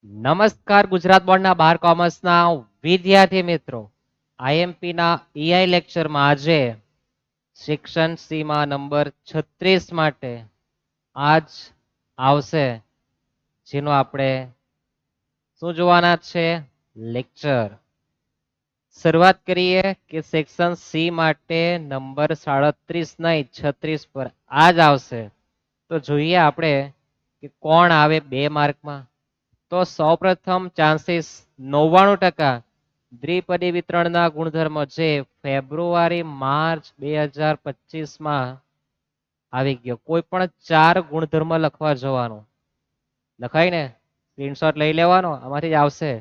નમસ્કાર ગુજરાત બોર્ડના 12 કોમર્સના વિદ્યાર્થી મિત્રો, આઈએમપીના ઈઆઈ લેક્ચરમાં આજે શિક્ષણ સીમા નંબર 36 માટે આજ આવશે, જેનો આપણે શું જોવાના છે લેક્ચર. શરૂઆત કરીએ કે સેક્શન સી માટે નંબર 37 નહીં 36 પર આજ આવશે. તો જોઈએ આપણે કે કોણ આવે 2 માર્કમાં. તો સૌપ્રથમ ચાન્સીસ 99% દ્વિપદી વિતરણના ગુણધર્મ જે ફેબ્રુઆરી માર્ચ 2025 માં આવી ગયો. કોઈ પણ 4 ગુણધર્મ લખવા જવાનું, લખાય ને, સ્ક્રીનશોટ લઈ લેવાનો, આમાંથી જ આવશે.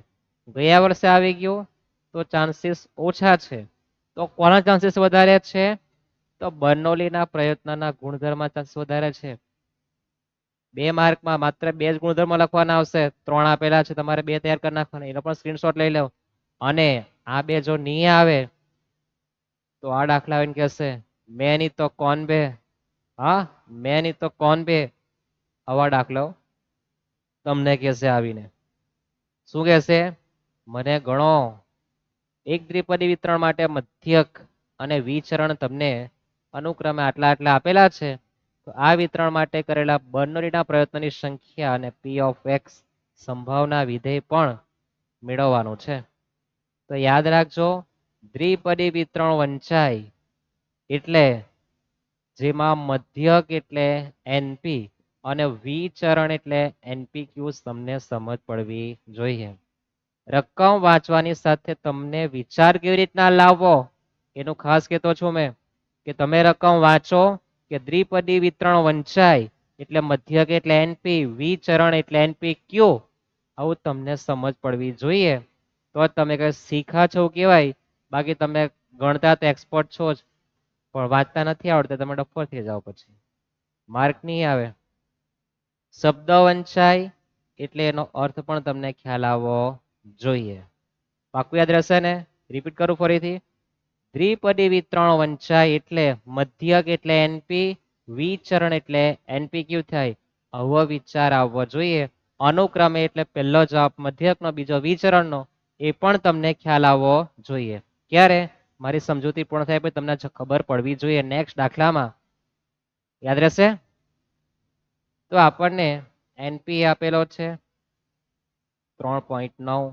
ગયા વર્ષે આવી ગયું તો ચાન્સીસ ઓછા છે. તો કોના ચાન્સીસ વધારે છે? તો બર્નોલીના પ્રયત્નના ગુણધર્મ ચાન્સીસ વધારે છે. 2 માર્કમાં માત્ર 2 જ ગુણધર્મ લખવાના આવશે. 3 આપેલા છે, તમારે 2 તૈયાર કરી નાખવાના, એનો પણ સ્ક્રીનશોટ લઈ લો. અને આ 2 જો નહીં આવે તો આ દાખલા આવીને કહેશે મેં નહીં તો કોણ બે. હા, મેં નહીં તો કોણ બે. આવા દાખલો તમને કહેશે આવીને. શું કહેશે? મને ગણો. એક દ્વિપદી વિતરણ માટે મધ્યક અને વિચરણ તમને અનુક્રમે આટલા આટલા આપેલા છે. તો આ વિતરણ માટે કરેલા બર્નોલીના પ્રયત્નોની સંખ્યા અને પી ઓફ એક્સ સંભાવના વિધેય પણ મેળવવાનું છે. તો યાદ રાખજો, દ્વિપદી વિતરણ વંચાય એટલે જેમાં મધ્યક એટલે એનપી અને વિચરણ એટલે એનપીક્યુ તમને સમજ પડવી જોઈએ. રકમ વાંચવાની સાથે તમને વિચાર કેવી રીતના લાવવો એનું ખાસ કહેતો છું મેં, કે તમે રકમ વાંચો કે દ્વિપદી વિતરણ વંચાય એટલે મધ્યક એટલે એનપી, વિચરણ એટલે એનપી ક્યુ, આવું તમને સમજ પડવી જોઈએ. તો તમે કઈ શીખા છો કહેવાય. બાકી તમે ગણતા તો એક્સપર્ટ છો જ, પણ વાંચતા નથી આવડતા, તમે ડફર થઈ જાઓ, પછી માર્ક નહીં આવે. શબ્દ વંચાય એટલે એનો અર્થ પણ તમને ખ્યાલ આવવો જોઈએ. પાકું યાદ રહેશે ને? રિપીટ કરું ફરીથી. દ્વિપદી વિતરણ વંચાય એટલે મધ્યક એટલે એનપી, વિચરણ એટલે એનપીક્યુ થાય. આવો વિચાર આવવો જોઈએ. અનુક્રમે એટલે પહેલો જવાબ મધ્યકનો, બીજો વિચરણનો, એ પણ તમને ખ્યાલ આવવો જોઈએ. ક્યારે? મારી સમજૂતી પૂર્ણ થાય પછી તમને ખબર પડવી જોઈએ. નેક્સ્ટ દાખલામાં યાદ રહેશે. તો આપણને એનપી આપેલો છે 3.9,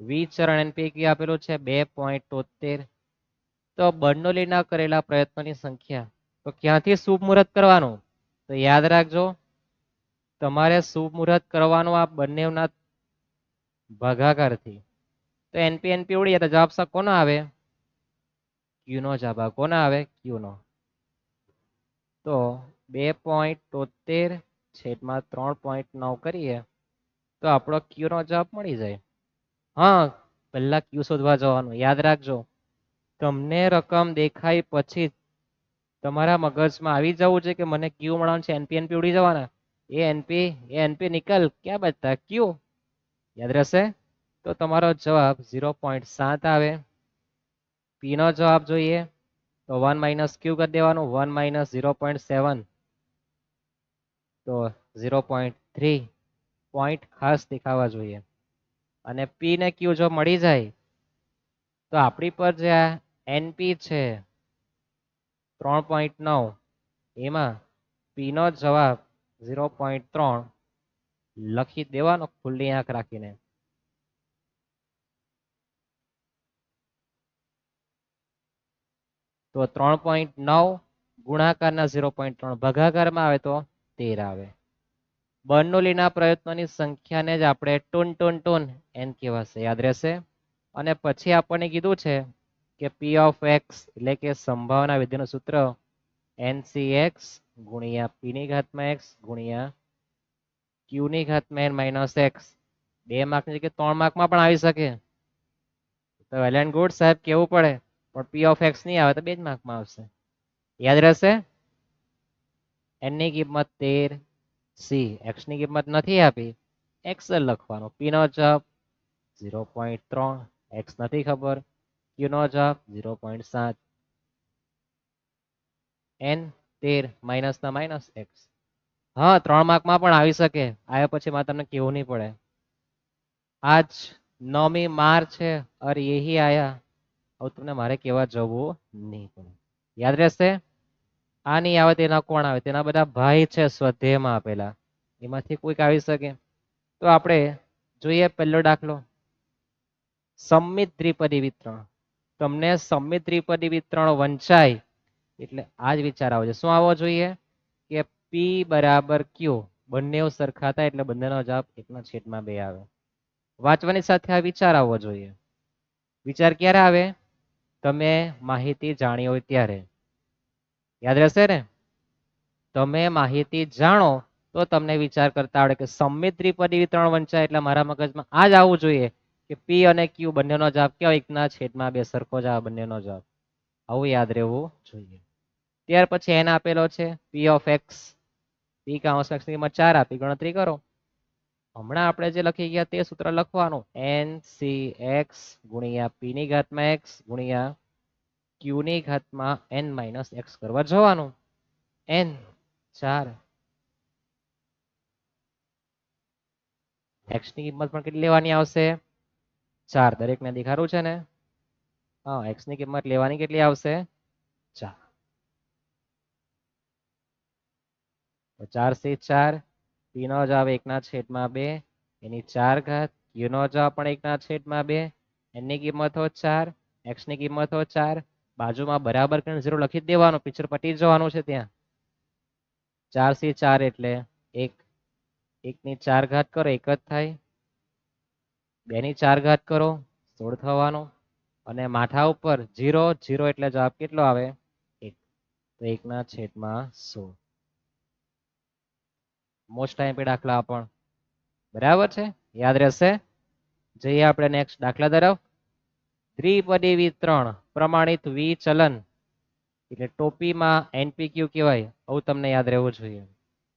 વિચરણ એનપીક્યુ આપેલું છે 2.73. તો બર્નોલીના કરેલા પ્રયત્નોની સંખ્યા, તો ક્યાંથી શુભ મુહૂર્ત કરવાનું? તો યાદ રાખજો, તમારે શુભ મુહૂર્ત કરવાનું આ બંનેના ભાગાકારથી. તો એનપી એનપી ઉડીએ તો જવાબ કોનો આવે? ક્યુ નો જવાબ આવે. કોનો આવે? ક્યુ નો. તો 2.73 છેદમાં 3.9 કરીએ તો આપણો ક્યુ નો જવાબ મળી જાય. હા, પહેલા ક્યુ શોધવા જવાનું. યાદ રાખજો, તમને રકમ દેખાય પછી તમારા મગજમાં આવી જવું છે કે મને ક્યુ મળવાનું છે, એનપી એનપી ઉડી જવાના. એ એનપી નિકલ, ક્યાં બચતા? ક્યુ. યાદ રહેશે. તો તમારો જવાબ 0.7 આવે. પી નો જવાબ જોઈએ તો 1 માઇનસ ક્યુ કરી દેવાનું. 1 માઇનસ 0.7 તો 0.3. પોઈન્ટ ખાસ દેખાવા જોઈએ. અને પી ને ક્યુ જો મળી જાય તો આપણી પર જે આ એનપી છે 3.9, એમાં પી નો જવાબ 0.3 લખી દેવાનો ખુલ્લી આંખ રાખીને. તો 3.9 ગુણાકારના 0.3 ભાગાકારમાં આવે તો 13 આવે. બર્નોલીના પ્રયત્નોની સંખ્યાને જ આપણે ટૂન ટૂન ટૂન એન કહેવાશે. યાદ રહેશે. અને પછી આપણને કીધું છે કે પી ઓફ એક્સ એટલે કે સંભાવના વિધેયનું સૂત્ર NCX ગુણ્યા પી ની ઘાતમાં એક્સ ગુણ્યા ક્યુ ની ઘાતમાં એન માઇનસ એક્સ. 2 માર્કની જગ્યાએ 3 માર્કમાં પણ આવી શકે. તો વેલ એન્ડ ગુડ સાહેબ કેવું પડે, પણ પી ઓફ એક્સ નહીં આવે તો 2 જ માર્કમાં આવશે. યાદ રહેશે. એન ની કિંમત 13, સી એક્સ ની કિંમત નથી આપી, એક્સ લખવાનો. પી નો જવાબ 0.3, એક્સ નથી ખબર, ક્યુ નો જવાબ 0.7, એન 13 માઇનસ ના માઇનસ એક્સ. હા, 3 માર્કમાં પણ આવી શકે. આવ્યા પછી મારે તમને કેવું નહીં પડે. आज 9મી માર્ચ है और यही आया. હવે તમને મારે કેવા જવું નહીં પડે. યાદ રહેશે? આ નહીં આવે તેના કોણ આવે? તેના બધા ભાઈ છે સ્વાધ્યાયમાં આપેલા, એમાંથી કોઈક આવી શકે. તો આપણે જોઈએ પહેલો દાખલો, સમમિત દ્વિપદી વિતરણ. તમને સમમિત દ્વિપદી વિતરણ વંચાય એટલે આ જ વિચાર આવશે. શું આવવો જોઈએ કે પી બરાબર ક્યુ, બંને સરખા થાય એટલે બંનેનો જવાબ 1/2 આવે. વાંચવાની સાથે આ વિચાર આવવો જોઈએ. વિચાર ક્યારે આવે? તમે માહિતી જાણી હોય ત્યારે. યાદ રહેશે ને? તમે માહિતી જાણો તો તમને વિચાર કરતા આવડે કે સમમિત દ્વિપદી વિતરણ વંચાય એટલે મારા મગજમાં આ જ આવવું જોઈએ કે પી અને ક્યુ બંનેનો જવાબ કેવો? 1/2 સરખો જ આવે બંનેનો જવાબ. આવું યાદ રહેવું જોઈએ. ત્યાર પછી એન આપેલો છે પી ઓફ એક્સ, પી કાઉન્સ એક્સ ની કિંમત 4 આપી, ગણતરી કરો. હમણાં આપણે જે લખી ગયા તે સૂત્ર લખવાનું, એન સી એક્સ ગુણ્યા પી ની ઘાતમાં એક્સ ગુણ્યા ક્યુ ની ઘાતમાં n માઇનસ એક્સ કરવા જવાનું. n 4, એક્સ ની કિંમત પણ કેટલી લેવાની આવશે? 4. દરેકને દેખાડું છે ને? હા, એક્સ ની કિંમત લેવાની કેટલી આવશે? 4. તો 4 થી 4, પી નો જવાબ 1/2, એની 4 ઘાત, ક્યુ નો જવાબ પણ 1/2, એન ની કિંમત હો 4, એક્સ ની કિંમત હો 4. બાજુમાં બરાબર કરીને 0 લખી જ દેવાનું, પિક્ચર પટી જવાનું છે ત્યાં. 4 થી 4 એટલે 1, 1 ની 4 ઘાત કરો 1 જ થાય, 2 ની 4 ઘાત કરો 16 થવાનું, અને માથા ઉપર 0, 0 એટલે જવાબ કેટલો આવે? 1. તો 1/16. મોસ્ટ ટાઈમ પે દાખલા પણ બરાબર છે, યાદ રહેશે. જઈએ આપણે નેક્સ્ટ દાખલા તરફ. દ્વિપદી વિતરણ પ્રમાણિત વિચલન એટલે ટોપીમાં એનપીક્યુ કહેવાય, આવું તમને યાદ રહેવું જોઈએ.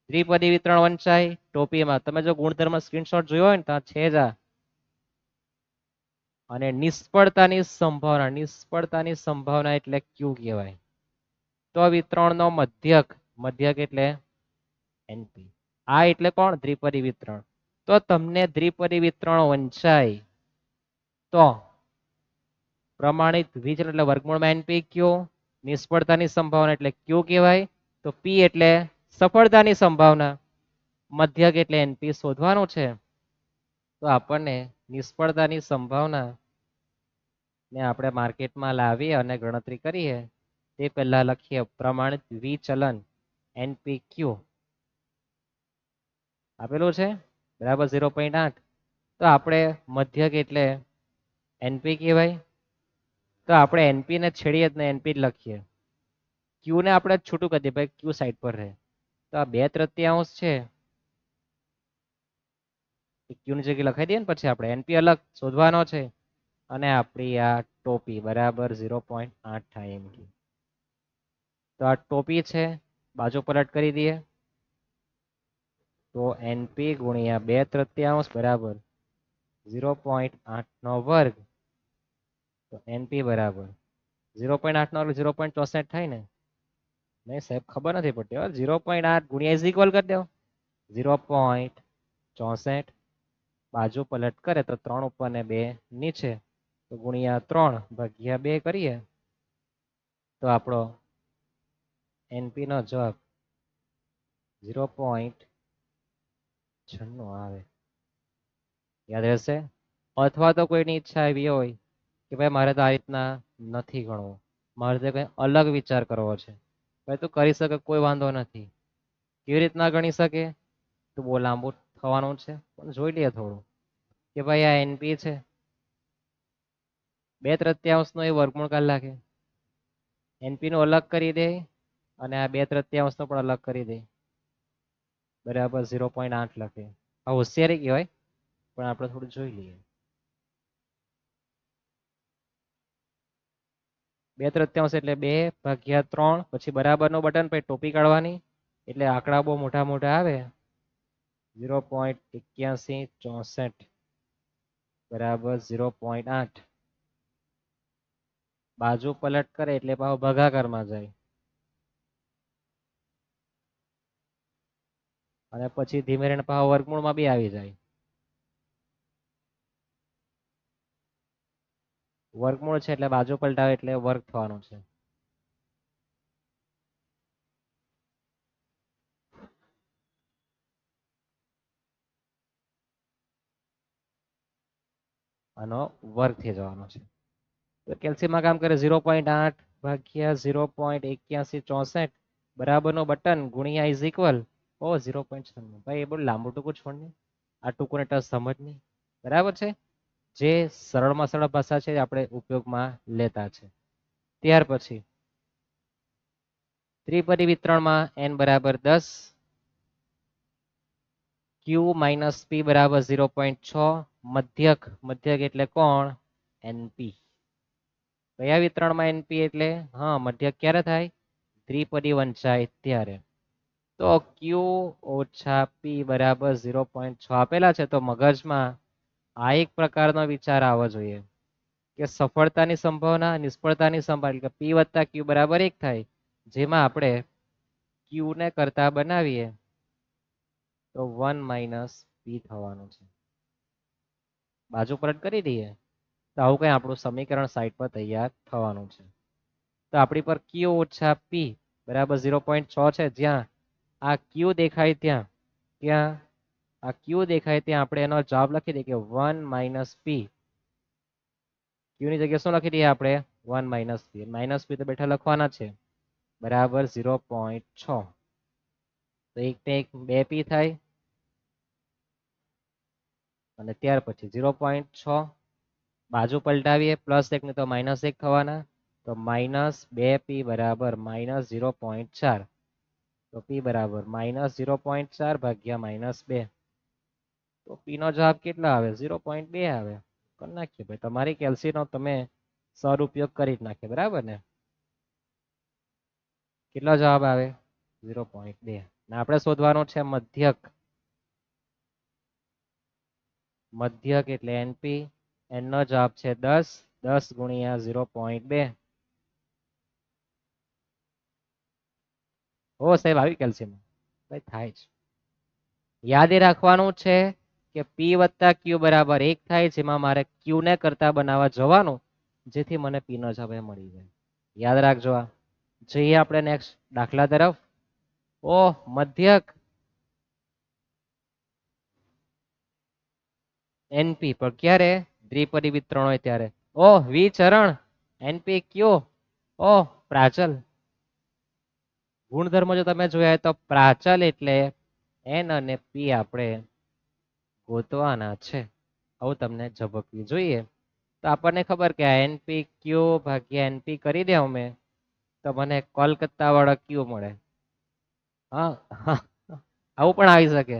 દ્વિપદી વિતરણ વંચાય ટોપીમાં, તમે જો ગુણધર્મ સ્ક્રીનશોટ જોયો હોય ને તો છે જ આ. અને નિષ્ફળતાની સંભાવના, નિષ્ફળતાની સંભાવના એટલે ક્યુ કહેવાય. તો વિતરણનો મધ્યક, મધ્યક એટલે એનપી. આ એટલે કોણ? દ્વિપદી વિતરણ. તો તમને દ્વિપદી વિતરણ વંચાય તો પ્રમાણિત વિચલન એટલે વર્ગમૂળમાં એનપી ક્યુ, નિષ્ફળતાની સંભાવના એટલે ક્યુ કહેવાય. તો પી એટલે સફળતાની સંભાવના, મધ્યક એટલે એનપી શોધવાનું છે. તો આપણને નિષ્ફળતાની સંભાવના ને આપણે માર્કેટમાં લાવીએ અને ગણતરી કરીએ તે પહેલા લખીએ પ્રમાણિત વિચલન એનપી ક્યુ આપેલું છે બરાબર 0.8. તો આપણે મધ્યક એટલે એનપી કહેવાય. તો આપણે એનપી ને છેડીએ જ ને એનપી જ લખીએ. ક્યુ ને આપણે છૂટું કરી દઈએ, ભાઈ ક્યુ સાઈડ પર રહે. તો આ 2/3 છે, ક્યુ ની જગ્યાએ લખાઈ દઈએ ને પછી આપણે એનપી અલગ શોધવાનો છે. અને આપણી આ ટોપી બરાબર 0.8 થાય એમ. તો આ ટોપી છે, બાજુ પલટ કરી દઈએ તો એનપી ગુણ્યા 2/3 બરાબર 0.8 નો વર્ગ. તો એનપી બરાબર 0.8 નો વર્ગ 0.64 થાય ને? નહીં સાહેબ, ખબર નથી પડતી. 0.8 ગુણ્યા ઇઝ ઇક્વલ કરી દો 0.64. બાજુ પલટ કરે તો 3 ઉપર ને 2 નીચે, તો ગુણ્યા 3/2 કરીએ તો આપણો એનપી નો જવાબ 0.96 આવે. યાદ રહેશે. અથવા તો કોઈની ઈચ્છા એવી હોય કે ભાઈ મારે તો આ રીતના નથી ગણવું, મારે તો કંઈ અલગ વિચાર કરવો છે, ભાઈ તું કરી શકે, કોઈ વાંધો નથી. કેવી રીતના ગણી શકે? તો બહુ લાંબુ થવાનું છે, પણ જોઈ લઈએ થોડું કે ભાઈ આ એનપી છે, 2/3 નો એ વર્ગમૂળ કાઢી નાખે, એનપી નું અલગ કરી દે અને આ 2/3 નો પણ અલગ કરી દે, બરાબર 0.8 લખે. આ હોશિયારી કહેવાય, પણ આપણે થોડું જોઈ લઈએ. 2/3 એટલે 2/3, પછી બરાબર નો બટન, પછી ટોપી કાઢવાની એટલે આંકડા બહુ મોટા મોટા આવે. 0.8164 બરાબર 0.8. બાજુ પલટ કરે એટલે પાછો ભાગાકારમાં જાય, અને પછી ધીમે રહીને પાછો વર્ગમૂળમાં બી આવી જાય. વર્ગમૂળ છે એટલે બાજુ પલટાવે એટલે વર્ગ થવાનું છે. આનો વર્ગ થઈ જવાનો છે. તો કેલ્સીમાં કામ કરે 0.8 ભાગ્યા 0.8164 બરાબર નો બટન ગુણ્યા ઇઝ ઇક્વલ 0.96. ભાઈ એ બહુ લાંબુ ટૂંકું છોડ નહીં, આ ટૂંકુને ટચ સમજ નહીં. બરાબર છે. જે સરળમાં સરળ ભાષા છે આપણે ઉપયોગમાં લેતા છે. ત્યાર પછી ત્રિપદી વિતરણમાં n બરાબર 10, q માઇનસ p બરાબર 0.6, મધ્યક મધ્યક એટલે કોણ np. કયા વિતરણમાં np એટલે હા મધ્યક ક્યારે થાય ત્રિપદી વંચાય ત્યારે. તો q ઓછા p બરાબર 0.6 આપેલા છે. તો મગજમાં આ એક પ્રકારનો વિચાર આવવો જોઈએ કે સફળતાની સંભાવના નિષ્ફળતાની સંભાવના કે p વત્તા q બરાબર 1 થાય, જેમાં આપણે q ને કરતા બનાવીએ તો 1 માઇનસ p થવાનું છે. બાજુ પરત કરી દઈએ તો આવું કઈ આપણું સમીકરણ સાઈડ પર તૈયાર થવાનું છે. તો આપણી પર q ઓછા p બરાબર 0.6 છે. જ્યાં આ q દેખાય ત્યાં ત્યાં આ q દેખાય ત્યાં આપણે એનો જવાબ લખી દઈએ કે 1 માઇનસ p. q ની જગ્યાએ શું લખી દઈએ આપણે 1 માઇનસ p. માઇનસ p તો બેઠા લખવાના છે બરાબર 0.6. તો એક ને એક 2p થાય અને ત્યાર પછી 0.6 બાજુ પલટાવીએ પ્લસ 1 ને તો માઇનસ 1 થવાના. તો માઇનસ 2p બરાબર માઇનસ 0.4. તો p બરાબર માઇનસ 0.4 ભાગ્યા માઇનસ 2. તો p નો જવાબ કેટલા આવે 0.2 આવે. કરી નાખીએ ભાઈ, તમારી કેલ્સીનો તમે સદુપયોગ કરી જ નાખીએ. બરાબર ને, કેટલો જવાબ આવે 0.2. ને આપણે શોધવાનું છે મધ્યક. મધ્યક એટલે np. n નો જવાબ છે 10. 10 ગુણ્યા 0.2. ઓ સાહેબ આવી કેલ્શિયમ ભાઈ થાય જ. યાદ એ રાખવાનું છે કે p વત્તા q બરાબર 1 થાય, જેમાં મારે q ને કરતા બનાવવા જવાનું જેથી મને p નો જવાબ મળી જાય. યાદ રાખજો. આ જઈએ આપણે નેક્સ્ટ દાખલા તરફ. મધ્યક np પર ક્યારે દ્વિપદી વિતરણ હોય ત્યારે. વિચરણ np કયો પ્રાચલ. ગુણધર્મ જો તમે જોયા તો પ્રાચલ એટલે n અને p આપણે ગોતવાના છે. આવું તમને ઝબકવી જોઈએ. તો આપણને ખબર કે np q ભાગ્યા np કરી દે અમે તો મને કોલકાતા વાળો q મળે. હા આવું પણ આવી શકે.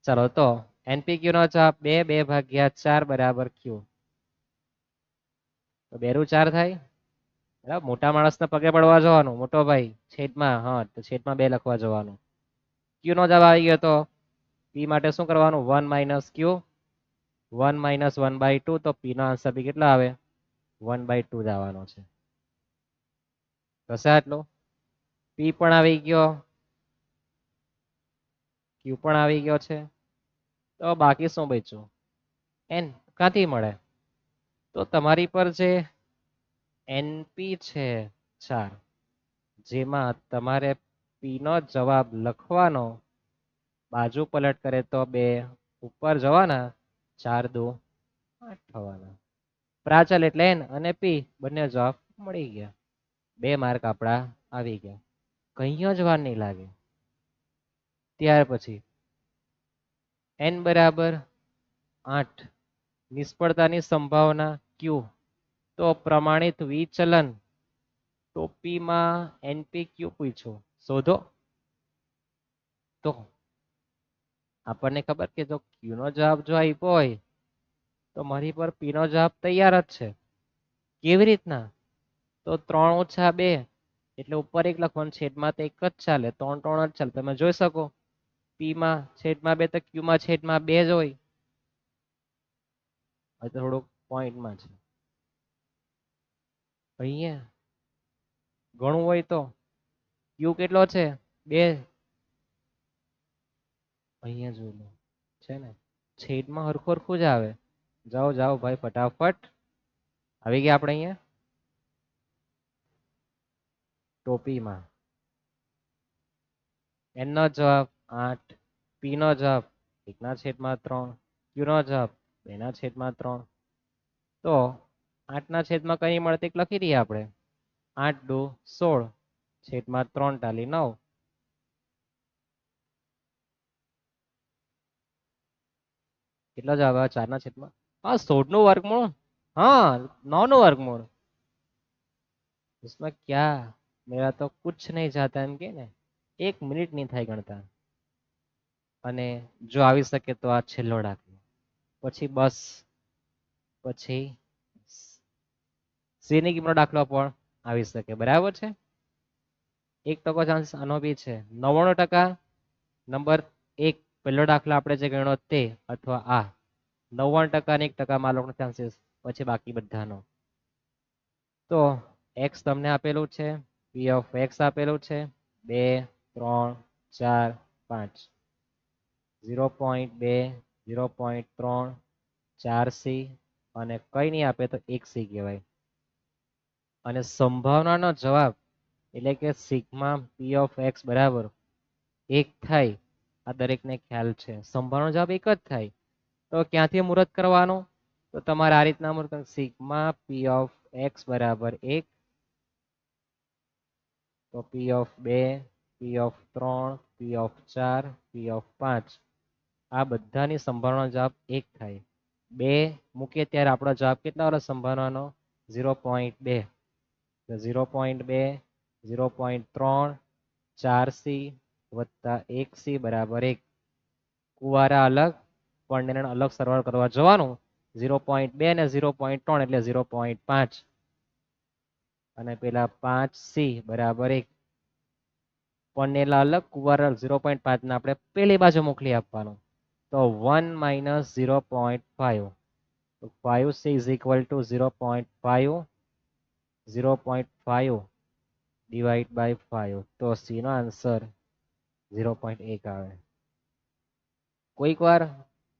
ચલો તો npq નો જવાબ 2 2 ભાગ્યા 4 બરાબર q. તો 2 નું 4 થાય. બરાબર, મોટા માણસને પગે પડવા જવાનું, મોટો ભાઈ છેદમાં, હા તો છેદમાં 2 લખવા જવાનું. q નો જવાબ આવી ગયો. તો p માટે શું કરવાનું 1 માઇનસ q. 1 માઇનસ 1/2. તો p નો આન્સર બી કેટલા આવે 1/2 જ આવવાનો છે. થશે આટલું. p પણ આવી ગયો, q પણ આવી ગયો છે. તો બાકી શું બચ્યું n. ક્યાંથી મળે? તો તમારી પર જે np છે 4, જેમાં તમારે p નો જવાબ લખવાનો, બાજુ પલટ કરે તો 2 ઉપર જવાના, 4 દુ 8 થવાના. પ્રાચલ એટલે n અને p બંને જવાબ મળી ગયા. 2 માર્ક આપણા આવી ગયા. કઈ જ વાર નહીં લાગે. ત્યાર પછી n બરાબર 8, નિષ્ફળતાની સંભાવના q. તો પ્રમાણિત વિચલન તો p માં npq પૂછ્યું શોધો. તો આપણને ખબર કે જો q નો જવાબ જો આપ્યો હોય તો મારી પર p નો જવાબ તૈયાર જ છે. કેવી રીતના? તો 3 ઓછા 2 એટલે ઉપર 1 લખવાનું, છેદમાં તો 1 જ ચાલે, 3 3 જ ચાલે. તમે જોઈ શકો p માં છેદમાં 2 તો q માં છેદમાં 2 જ હોય. હવે તો થોડુંક પોઈન્ટમાં છે. અહીંયા ઘણું હોય તો q કેટલો છે 2. અહીંયા જોઈ લો છે ને છેદમાં હરખું હરખું જ આવે. જાઓ જાઓ ભાઈ ફટાફટ. આવી ગયા આપણે અહીંયા ટોપીમાં. n નો જવાબ 8, p નો જવાબ 1/3, q નો જવાબ 2/3. તો 8/માં કઈ મળતી લખી દઈએ આપણે. 8 દુ 16 છેદમાં 3 ટાલી 9. કેટલો જવાબ આવે 4/? हाँ 16 નું વર્ગમૂળ, हाँ 9 નું વર્ગમૂળ. इसमें क्या, मेरा तो कुछ नहीं जाता એમ કે ને, 1 મિનિટ નહીં થાય ગણતા. અને જો આવી શકે તો આ છેલ્લો દાખલો, પછી બસ, પછી સીની કિંમતનો દાખલો પણ આવી શકે. બરાબર છે. 1% ચાન્સ આનો બી છે. 99% નંબર 1 પહેલો દાખલો આપણે જે ગણ્યો તે અથવા આ 99% ને 1% માલોકનો ચાન્સીસ, પછી બાકી બધાનો. તો x તમને આપેલું છે, p ઓફ x આપેલું છે 2, 3, 4, 5. 0.2, 0.3, 4c અને કઈ નહીં આપે તો 1c કહેવાય. અને સંભાવનાનો જવાબ એટલે કે સિગ્મા p ઓફ x બરાબર 1 થાય. આ દરેકને ખ્યાલ છે. સંભાવનાનો જવાબ 1 જ થાય. તો ક્યાંથી મુહૂર્ત કરવાનો? તો તમારે આ રીતના મુહૂર્ત, સિગ્મા p ઓફ x બરાબર 1, તો p of 2, p of 3, p of 4, p of 5, આ બધાની સંભાવનાનો જવાબ 1 થાય. 2 મૂકીએ ત્યારે આપણો જવાબ કેટલા વાળો સંભાવનાનો? 0.2. 0.2, 0.3, 4c વત્તા 1c બરાબર 1. કુવારા અલગ, પણ અલગ સરવાળો કરવા જવાનું. 0.2 ને 0.3 એટલે 0.5 અને પેલા 5c બરાબર 1. પણનેલા અલગ, કુવારા 0.5 ને આપણે પેલી બાજુ મોકલી આપવાનું. તો 1 minus 0.5. તો 5c is equal to 0.5. 0.5 divide by 5. તો c નો આન્સર 0.1 આવે. કોઈક વાર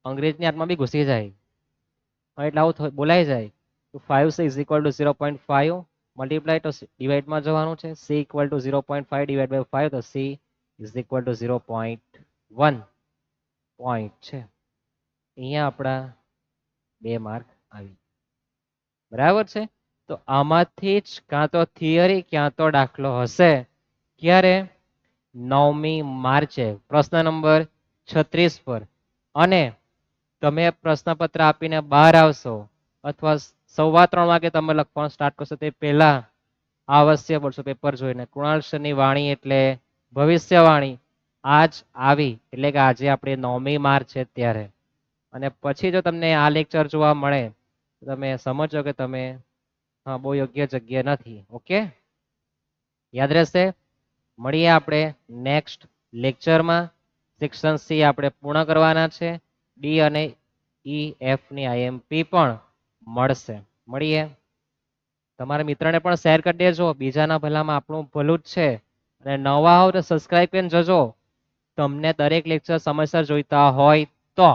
અંગ્રેજની આત્મા બી ઘૂસી જાય એટલે આવું બોલાઈ જાય. તો 5c is equal to 0.5 multiply તો ડિવાઈડમાં જવાનું છે. c equal to 0.5 divided by 5, તો c is equal to 0.1 point છે. અહીંયા આપણા 2 માર્ક આવી. બરાબર છે. તો આમાંથી જ કાં તો થિયરી ક્યાં તો દાખલો હશે. ક્યારે? 9મી માર્ચે પ્રશ્ન નંબર 36 પર. અને તમે પ્રશ્નપત્ર આપીને બહાર આવશો અથવા 3:15 વાગે તમે લખવાનું સ્ટાર્ટ કરશો તે પહેલા અવશ્ય બોલશો પેપર જોઈને, કૃણાલ સરની વાણી એટલે ભવિષ્યવાણી આજ આવી, એટલે કે આજે આપણે 9મી માર્ચ છે ત્યારે. અને પછી જો તમને આ લેક્ચર જોવા મળે તમે સમજો કે તમે હા બહુ યોગ્ય જગ્યા નથી. ઓકે, યાદ રહેશે. મળીએ આપણે નેક્સ્ટ લેક્ચરમાં. સેક્શન સી આપણે પૂર્ણ કરવાના છે. ડી અને ઈ એફ ની આઈએમપી પણ મળશે. મળીએ. તમારા મિત્રને પણ શેર કરી દેજો. બીજાના ભલામાં આપણું ભલું જ છે. અને નવા હો તો સબસ્ક્રાઇબ કરીને જજો. તમને દરેક લેક્ચર સમયસર જોઈતા હોય તો